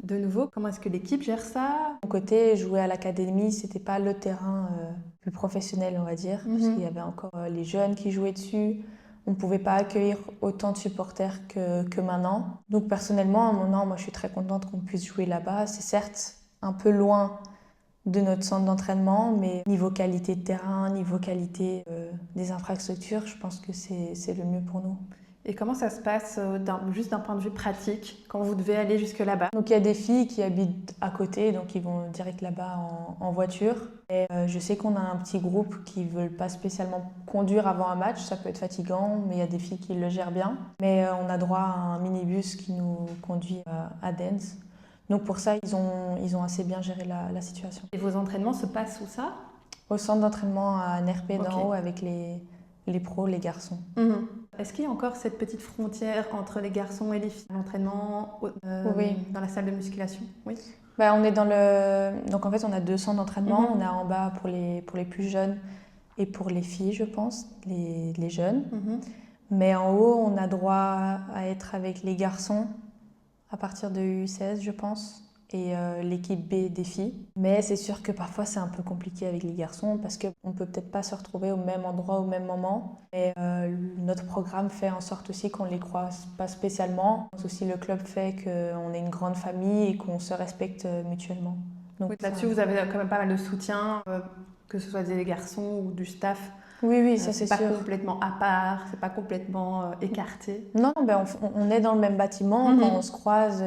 De nouveau, comment est-ce que l'équipe gère ça? de mon côté, jouer à l'académie, c'était pas le terrain plus professionnel, on va dire, parce qu'il y avait encore les jeunes qui jouaient dessus. On ne pouvait pas accueillir autant de supporters que maintenant. Donc personnellement, non, moi je suis très contente qu'on puisse jouer là-bas. C'est certes un peu loin de notre centre d'entraînement, mais niveau qualité de terrain, niveau qualité des infrastructures, je pense que c'est le mieux pour nous. Et comment ça se passe, juste d'un point de vue pratique, quand vous devez aller jusque là-bas? Donc il y a des filles qui habitent à côté, donc ils vont direct là-bas en voiture. Et je sais qu'on a un petit groupe qui ne veulent pas spécialement conduire avant un match, ça peut être fatigant, mais il y a des filles qui le gèrent bien. Mais on a droit à un minibus qui nous conduit à Dens. Donc pour ça, ils ont assez bien géré la situation. Et vos entraînements se passent où ça? Au centre d'entraînement à Nerpé Ok. d'en haut avec les pros, les garçons. Mhm. Est-ce qu'il y a encore cette petite frontière entre les garçons et les filles à l'entraînement Oui. dans la salle de musculation? Oui. Bah, on est dans le... Donc en fait, on a 2 centres d'entraînement. Mhm. On a en bas pour les plus jeunes et pour les filles, je pense, les jeunes. Mhm. Mais en haut, on a droit à être avec les garçons à partir de U16, je pense, et l'équipe B des filles. Mais c'est sûr que parfois c'est un peu compliqué avec les garçons parce qu'on peut peut-être pas se retrouver au même endroit au même moment. Et notre programme fait en sorte aussi qu'on les croise pas spécialement. Aussi le club fait qu'on est une grande famille et qu'on se respecte mutuellement. Donc Oui, là-dessus, vous avez quand même pas mal de soutien, que ce soit des garçons ou du staff. oui, ça c'est pas sûr. complètement à part, c'est pas complètement écarté. Non, ben on est dans le même bâtiment. Quand Mhm. on se croise,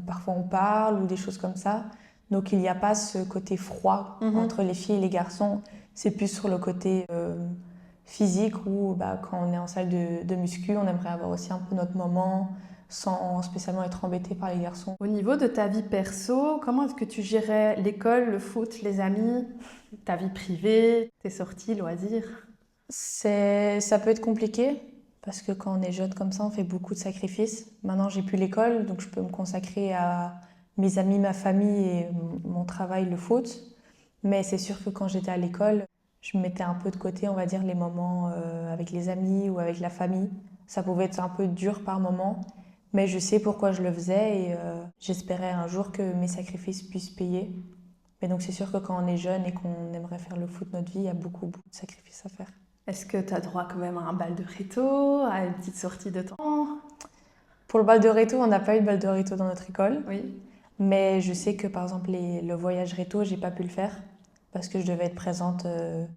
parfois on parle ou des choses comme ça. Donc il n'y a pas ce côté froid Mhm. entre les filles et les garçons. C'est plus sur le côté physique où bah, quand on est en salle de muscu, on aimerait avoir aussi un peu notre moment sans spécialement être embêté par les garçons. Au niveau de ta vie perso, comment est-ce que tu gérais l'école, le foot, les amis, ta vie privée, tes sorties, loisirs? Ça peut être compliqué parce que quand on est jeune comme ça, on fait beaucoup de sacrifices. Maintenant, j'ai plus l'école, donc je peux me consacrer à mes amis, ma famille et mon travail, le foot. Mais c'est sûr que quand j'étais à l'école, je mettais un peu de côté, on va dire, les moments avec les amis ou avec la famille. Ça pouvait être un peu dur par moment, mais je sais pourquoi je le faisais et j'espérais un jour que mes sacrifices puissent payer. Mais donc c'est sûr que quand on est jeune et qu'on aimerait faire le foot notre vie, il y a beaucoup, beaucoup de sacrifices à faire. Est-ce que tu as droit quand même à un bal de réto, à une petite sortie de temps? Pour le bal de réto, on n'a pas eu de bal de réto dans notre école. Oui. Mais je sais que par exemple le voyage réto, j'ai pas pu le faire parce que je devais être présente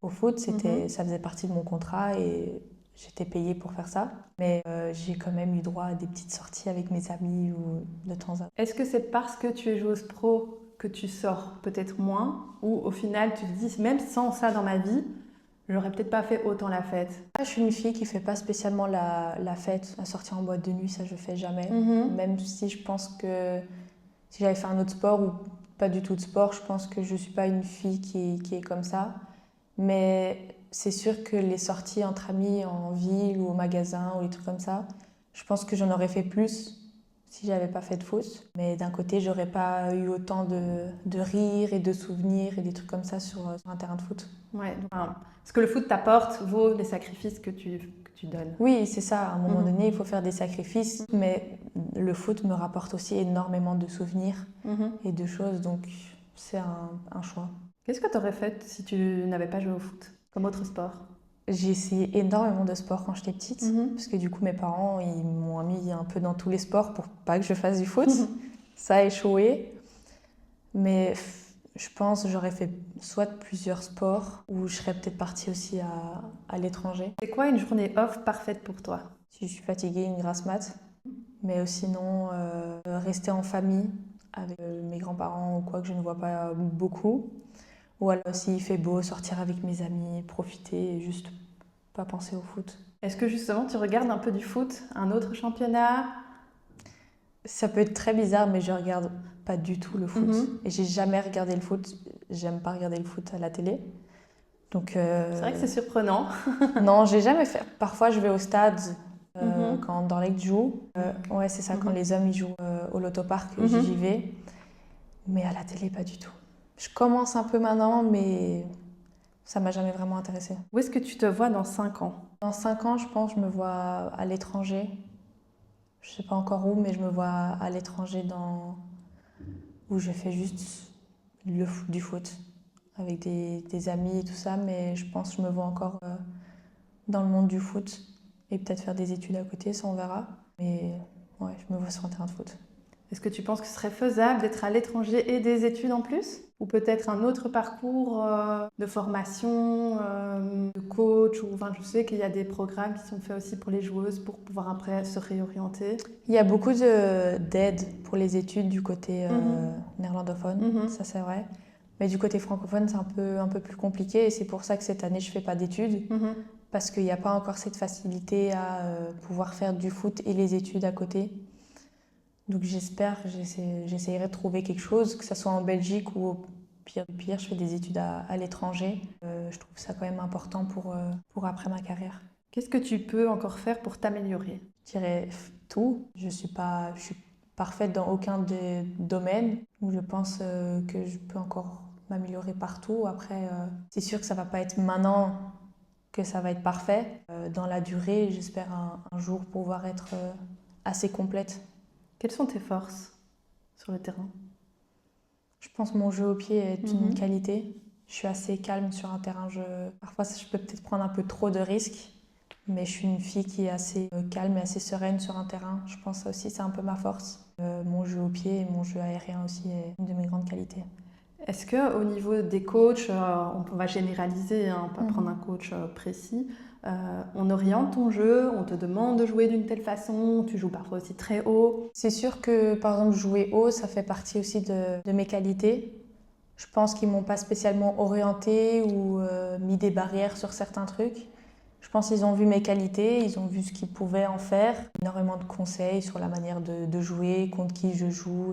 au foot. Ça faisait partie de mon contrat et j'étais payée pour faire ça. Mais j'ai quand même eu droit à des petites sorties avec mes amis ou de temps à autre. Est-ce que c'est parce que tu es joueuse pro que tu sors peut-être moins, ou au final tu te dis même sans ça dans ma vie, j'aurais peut-être pas fait autant la fête? Je suis une fille qui fait pas spécialement la fête, à sortir en boîte de nuit, ça je fais jamais. Même si je pense que si j'avais fait un autre sport ou pas du tout de sport, je pense que je suis pas une fille qui est comme ça. Mais c'est sûr que les sorties entre amis en ville ou au magasin ou les trucs comme ça, je pense que j'en aurais fait plus si j'avais pas fait de foot. Mais d'un côté, j'aurais pas eu autant de rires et de souvenirs et des trucs comme ça sur un terrain de foot. Ouais, donc, ce que le foot t'apporte vaut les sacrifices que tu donnes. Oui, c'est ça. À un moment donné, il faut faire des sacrifices. Mais le foot me rapporte aussi énormément de souvenirs et de choses. Donc, c'est un choix. Qu'est-ce que tu aurais fait si tu n'avais pas joué au foot, comme autre sport? J'ai essayé énormément de sports quand j'étais petite. Parce que du coup, mes parents, ils m'ont mis un peu dans tous les sports pour pas que je fasse du foot. Ça a échoué. Mais je pense que j'aurais fait soit plusieurs sports ou je serais peut-être partie aussi à l'étranger. C'est quoi une journée off parfaite pour toi? Si je suis fatiguée, une grasse mat. Mais sinon, rester en famille avec mes grands-parents ou quoi que je ne vois pas beaucoup. Ou alors s'il fait beau, sortir avec mes amis, profiter et juste pas penser au foot. Est-ce que justement tu regardes un peu du foot, un autre championnat? Ça peut être très bizarre, mais je regarde pas du tout le foot. Et j'ai jamais regardé le foot. J'aime pas regarder le foot à la télé. Donc, c'est vrai que c'est surprenant. Non, j'ai jamais fait. Parfois, je vais au stade quand Anderlecht joue. Ouais, c'est ça, quand les hommes ils jouent au Loto-Park, j'y vais. Mais à la télé, pas du tout. Je commence un peu maintenant, mais ça m'a jamais vraiment intéressée. Où est-ce que tu te vois dans 5 ans? Dans 5 ans, je pense, je me vois à l'étranger. Je sais pas encore où, mais je me vois à l'étranger où je fais juste du foot avec des amis et tout ça. Mais je pense que je me vois encore dans le monde du foot et peut-être faire des études à côté, ça on verra. Mais ouais, je me vois sur un terrain de foot. Est-ce que tu penses que ce serait faisable d'être à l'étranger et des études en plus? Ou peut-être un autre parcours de formation, de coach, ou enfin, je sais qu'il y a des programmes qui sont faits aussi pour les joueuses pour pouvoir après se réorienter. Il y a beaucoup d'aide pour les études du côté néerlandophone, ça c'est vrai. Mais du côté francophone, c'est un peu plus compliqué et c'est pour ça que cette année, je ne fais pas d'études. Parce qu'il n'y a pas encore cette facilité à pouvoir faire du foot et les études à côté. Donc j'essaierai de trouver quelque chose, que ce soit en Belgique ou au pire, je fais des études à l'étranger. Je trouve ça quand même important pour après ma carrière. Qu'est-ce que tu peux encore faire pour t'améliorer? Je dirais tout. Je suis parfaite dans aucun des domaines. Donc je pense que je peux encore m'améliorer partout. Après, c'est sûr que ça va pas être maintenant que ça va être parfait. Dans la durée, j'espère un jour pouvoir être assez complète. Quelles sont tes forces sur le terrain? Je pense que mon jeu au pied est une Mhm. qualité. Je suis assez calme sur un terrain. Parfois, je peux peut-être prendre un peu trop de risques, mais je suis une fille qui est assez calme et assez sereine sur un terrain. Je pense que ça aussi, c'est un peu ma force. Mon jeu au pied et mon jeu aérien aussi est une de mes grandes qualités. Est-ce que au niveau des coachs, on va généraliser, hein, pas prendre un Mhm. coach précis, on oriente ton jeu, on te demande de jouer d'une telle façon, tu joues parfois aussi très haut. C'est sûr que, par exemple, jouer haut, ça fait partie aussi de mes qualités. Je pense qu'ils m'ont pas spécialement orientée ou mis des barrières sur certains trucs. Je pense qu'ils ont vu mes qualités, ils ont vu ce qu'ils pouvaient en faire. Énormément de conseils sur la manière de jouer, contre qui je joue.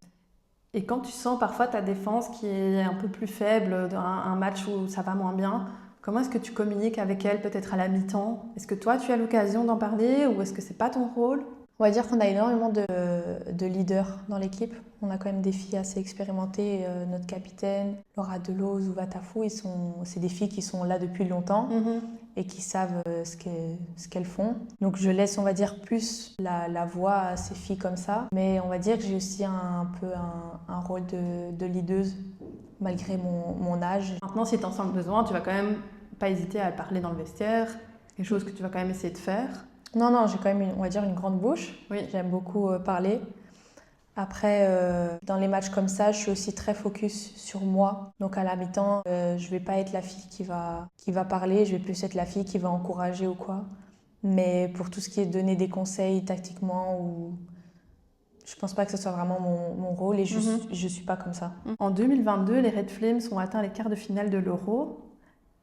Et quand tu sens parfois ta défense qui est un peu plus faible, un match où ça va moins bien, comment est-ce que tu communiques avec elle, peut-être à la mi-temps? Est-ce que toi tu as l'occasion d'en parler ou est-ce que c'est pas ton rôle? On va dire qu'on a énormément de leaders dans l'équipe. On a quand même des filles assez expérimentées. Notre capitaine, Laura Deloz ou Vatafou, c'est des filles qui sont là depuis longtemps Mhm. et qui savent ce qu'elles font. Donc je laisse, on va dire, plus la voix à ces filles comme ça. Mais on va dire que j'ai aussi un peu un rôle de leaduse, malgré mon âge. Maintenant, si tu en sens le besoin, tu vas quand même pas hésiter à parler dans le vestiaire, quelque chose que tu vas quand même essayer de faire. Non, non, j'ai quand même, on va dire, une grande bouche. Oui. J'aime beaucoup parler. Après, dans les matchs comme ça, je suis aussi très focus sur moi. Donc à la mi-temps, je vais pas être la fille qui va parler, je vais plus être la fille qui va encourager ou quoi. Mais pour tout ce qui est donner des conseils tactiquement, je pense pas que ce soit vraiment mon rôle et Mhm. je suis pas comme ça. En 2022, les Red Flames ont atteint les quarts de finale de l'Euro.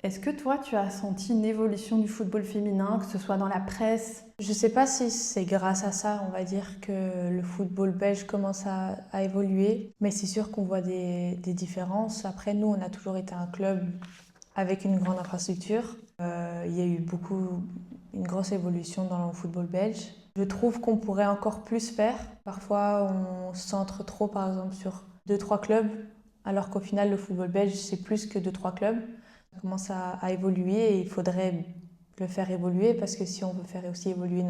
Est-ce que toi, tu as senti une évolution du football féminin, que ce soit dans la presse? Je sais pas si c'est grâce à ça, on va dire, que le football belge commence à évoluer, mais c'est sûr qu'on voit des différences. Après, nous, on a toujours été un club avec une grande infrastructure. Il y a eu une grosse évolution dans le football belge. Je trouve qu'on pourrait encore plus faire. Parfois, on se centre trop, par exemple, sur deux, trois clubs, alors qu'au final, le football belge, c'est plus que deux, trois clubs. Ça commence à évoluer et il faudrait le faire évoluer parce que si on veut faire aussi évoluer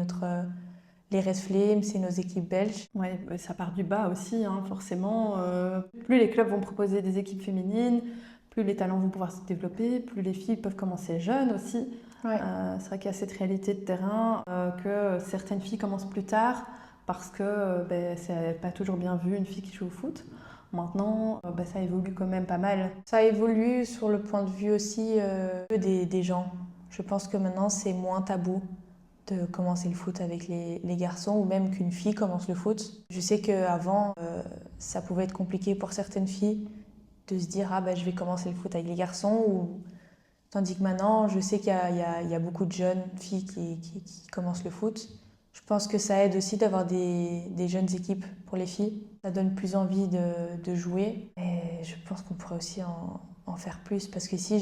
les Red Flames et nos équipes belges. Oui, ça part du bas aussi, hein, forcément. Plus les clubs vont proposer des équipes féminines, plus les talents vont pouvoir se développer, plus les filles peuvent commencer jeunes aussi. Ouais. C'est vrai qu'il y a cette réalité de terrain que certaines filles commencent plus tard parce que c'est pas toujours bien vu une fille qui joue au foot. Maintenant, ça évolue quand même pas mal. Ça évolue sur le point de vue aussi des gens. Je pense que maintenant, c'est moins tabou de commencer le foot avec les garçons ou même qu'une fille commence le foot. Je sais qu'avant, ça pouvait être compliqué pour certaines filles de se dire ah ben je vais commencer le foot avec les garçons tandis que maintenant je sais qu'il y a beaucoup de jeunes filles qui commencent le foot. Je pense que ça aide aussi d'avoir des jeunes équipes pour les filles. Ça donne plus envie de jouer et je pense qu'on pourrait aussi en faire plus parce qu'ici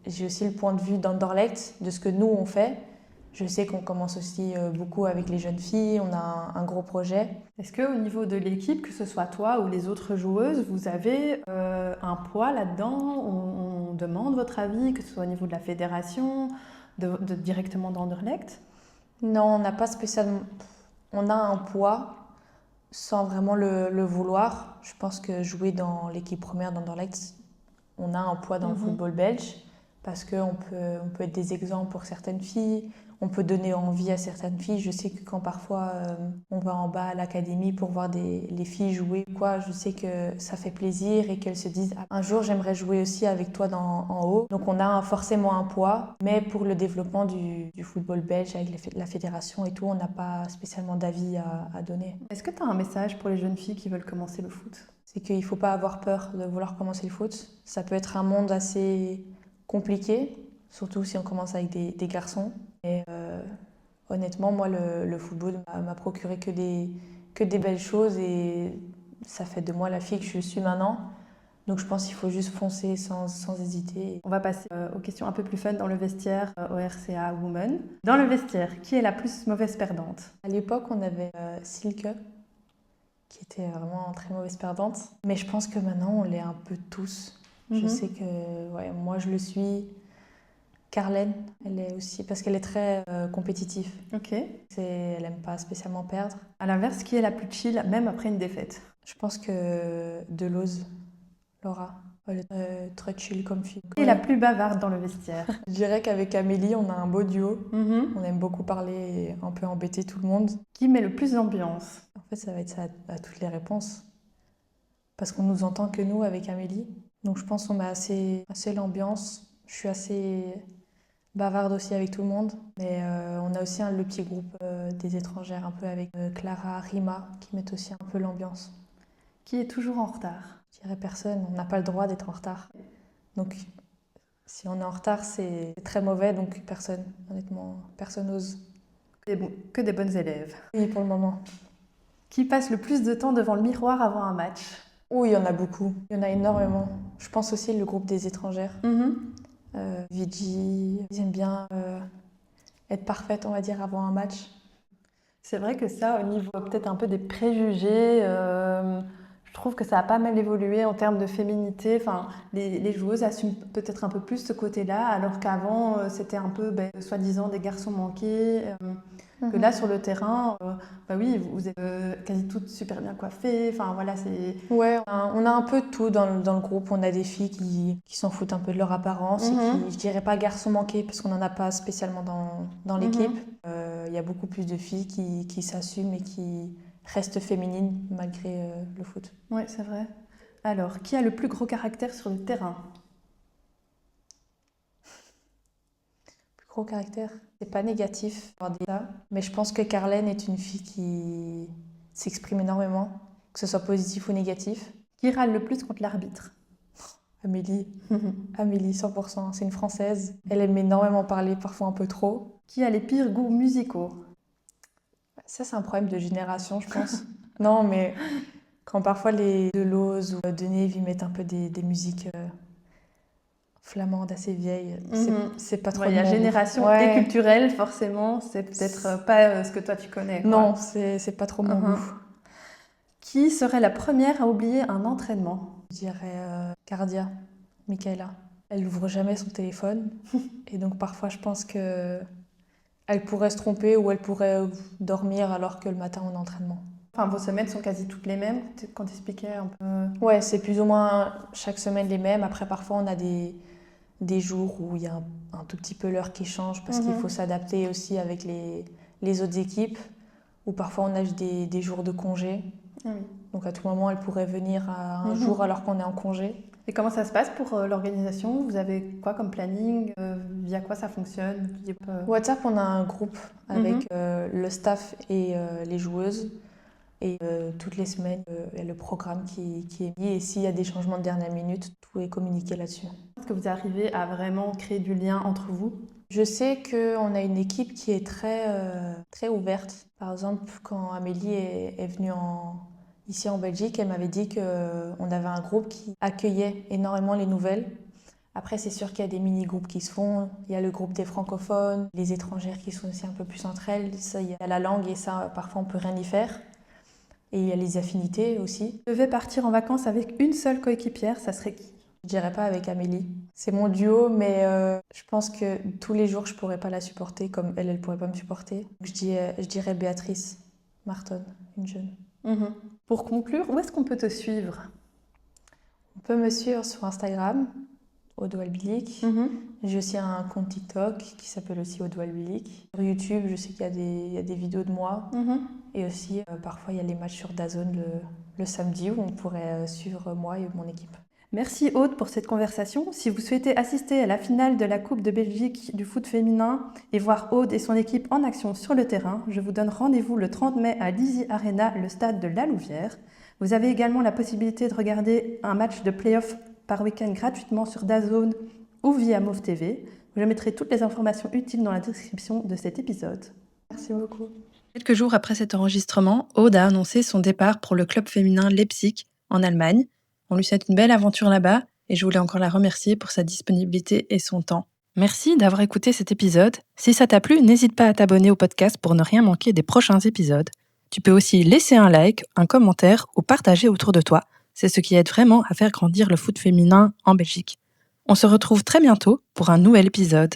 j'ai aussi le point de vue d'Anderlecht de ce que nous on fait. Je sais qu'on commence aussi beaucoup avec les jeunes filles, on a un gros projet. Est-ce qu'au niveau de l'équipe, que ce soit toi ou les autres joueuses, vous avez un poids là-dedans? On demande votre avis, que ce soit au niveau de la fédération, directement d'Anderlecht? Non, on n'a pas spécialement. On a un poids sans vraiment le vouloir. Je pense que jouer dans l'équipe première d'Anderlecht, on a un poids dans le football belge parce on peut être des exemples pour certaines filles, on peut donner envie à certaines filles. Je sais que quand parfois on va en bas à l'académie pour voir les filles jouer, quoi, je sais que ça fait plaisir et qu'elles se disent ah, un jour j'aimerais jouer aussi avec toi en haut. Donc on a forcément un poids, mais pour le développement du football belge avec la fédération et tout, on n'a pas spécialement d'avis à donner. Est-ce que tu as un message pour les jeunes filles qui veulent commencer le foot? C'est qu'il ne faut pas avoir peur de vouloir commencer le foot. Ça peut être un monde assez compliqué, surtout si on commence avec des garçons. Et honnêtement, moi, le football m'a procuré que des belles choses et ça fait de moi la fille que je suis maintenant. Donc je pense qu'il faut juste foncer sans hésiter. On va passer aux questions un peu plus fun dans le vestiaire, au RCA Women. Dans le vestiaire, qui est la plus mauvaise perdante? À l'époque, on avait Silke, qui était vraiment très mauvaise perdante. Mais je pense que maintenant, on l'est un peu tous. Je sais que moi, je le suis. Carlène, elle est aussi, parce qu'elle est très compétitive. Ok. Elle aime pas spécialement perdre. À l'inverse, qui est la plus chill, même après une défaite? Je pense que Delose, Laura, elle est très chill comme fille. Qui est la plus bavarde dans le vestiaire? Je dirais qu'avec Amélie, on a un beau duo. Mhm. On aime beaucoup parler et un peu embêter tout le monde. Qui met le plus d'ambiance? En fait, ça va être ça à toutes les réponses. Parce qu'on nous entend que nous avec Amélie. Donc je pense qu'on a assez l'ambiance. Je suis assez bavarde aussi avec tout le monde. Mais on a aussi le petit groupe des étrangères, un peu avec Clara, Rima, qui mettent aussi un peu l'ambiance. Qui est toujours en retard? Je dirais personne, on n'a pas le droit d'être en retard. Donc si on est en retard, c'est très mauvais, donc personne, honnêtement, personne n'ose. Que des bonnes élèves. Oui, pour le moment. Qui passe le plus de temps devant le miroir avant un match? Oh, il y en a beaucoup, il y en a énormément. Je pense aussi le groupe des étrangères. Vigi, ils aiment bien être parfaites, on va dire, avant un match. C'est vrai que ça, au niveau peut-être un peu des préjugés, je trouve que ça a pas mal évolué en termes de féminité. Enfin, les joueuses assument peut-être un peu plus ce côté-là, alors qu'avant, c'était un peu, soi-disant, des garçons manqués. Que là, sur le terrain, oui, vous êtes quasi toutes super bien coiffées. Enfin, voilà, c'est... Ouais, on a un peu de tout dans le groupe. On a des filles qui s'en foutent un peu de leur apparence et qui, je dirais pas garçons manqués, parce qu'on n'en a pas spécialement dans l'équipe. Il y a beaucoup plus de filles qui s'assument et qui restent féminines malgré le foot. Oui, c'est vrai. Alors, qui a le plus gros caractère sur le terrain? Gros caractère, c'est pas négatif, mais je pense que Carlène est une fille qui s'exprime énormément, que ce soit positif ou négatif. Qui râle le plus contre l'arbitre? Amélie. Amélie, 100%. C'est une Française. Elle aime énormément parler, parfois un peu trop. Qui a les pires goûts musicaux? Ça, c'est un problème de génération, je pense. Non, mais quand parfois les Deleuze ou Deneuve, ils mettent un peu des musiques flamandes assez vieilles, c'est pas trop Il y a mon goût. génération et culturelle, forcément. C'est peut-être pas ce que toi tu connais. Quoi. Non, c'est pas trop mon goût. Qui serait la première à oublier un entraînement? Je dirais Cardia, Michaela. Elle n'ouvre jamais son téléphone. Et donc parfois, je pense que elle pourrait se tromper ou elle pourrait dormir alors que le matin, on est en entraînement. Enfin, vos semaines sont quasi toutes les mêmes, quand tu expliquais un peu... Ouais, c'est plus ou moins chaque semaine les mêmes. Après, parfois, on a des jours où il y a un tout petit peu l'heure qui change parce qu'il faut s'adapter aussi avec les autres équipes. Ou parfois, on a des jours de congé. Donc, à tout moment, elle pourrait venir à un jour alors qu'on est en congé. Et comment ça se passe pour l'organisation? Vous avez quoi comme planning? Via quoi ça fonctionne? WhatsApp, on a un groupe avec le staff et les joueuses. Et toutes les semaines, il y a le programme qui est mis. Et s'il y a des changements de dernière minute, tout est communiqué là-dessus. Est-ce que vous arrivez à vraiment créer du lien entre vous? Je sais qu'on a une équipe qui est très ouverte. Par exemple, quand Amélie est venue ici en Belgique, elle m'avait dit qu'on avait un groupe qui accueillait énormément les nouvelles. Après, c'est sûr qu'il y a des mini-groupes qui se font. Il y a le groupe des francophones, les étrangères qui sont aussi un peu plus entre elles. Ça, il y a la langue et ça, parfois, on ne peut rien y faire. Et il y a les affinités aussi. Je devais partir en vacances avec une seule coéquipière, ça serait qui? Je dirais pas avec Amélie. C'est mon duo, mais je pense que tous les jours, je pourrais pas la supporter comme elle pourrait pas me supporter. Je dirais Béatrice Marton, une jeune. Pour conclure, où est-ce qu'on peut te suivre? On peut me suivre sur Instagram, Aude-Walbilic. J'ai aussi un compte TikTok qui s'appelle aussi Aude-Walbilic. Sur YouTube, je sais qu'il y a des vidéos de moi. Et aussi, parfois, il y a les matchs sur DAZN le samedi où on pourrait suivre moi et mon équipe. Merci Aude pour cette conversation. Si vous souhaitez assister à la finale de la Coupe de Belgique du foot féminin et voir Aude et son équipe en action sur le terrain, je vous donne rendez-vous le 30 mai à l'Easy Arena, le stade de La Louvière. Vous avez également la possibilité de regarder un match de play-off par week-end gratuitement sur DAZN ou via Move TV. Je mettrai toutes les informations utiles dans la description de cet épisode. Merci beaucoup. Quelques jours après cet enregistrement, Aude a annoncé son départ pour le club féminin Leipzig en Allemagne. On lui souhaite une belle aventure là-bas et je voulais encore la remercier pour sa disponibilité et son temps. Merci d'avoir écouté cet épisode. Si ça t'a plu, n'hésite pas à t'abonner au podcast pour ne rien manquer des prochains épisodes. Tu peux aussi laisser un like, un commentaire ou partager autour de toi. C'est ce qui aide vraiment à faire grandir le foot féminin en Belgique. On se retrouve très bientôt pour un nouvel épisode.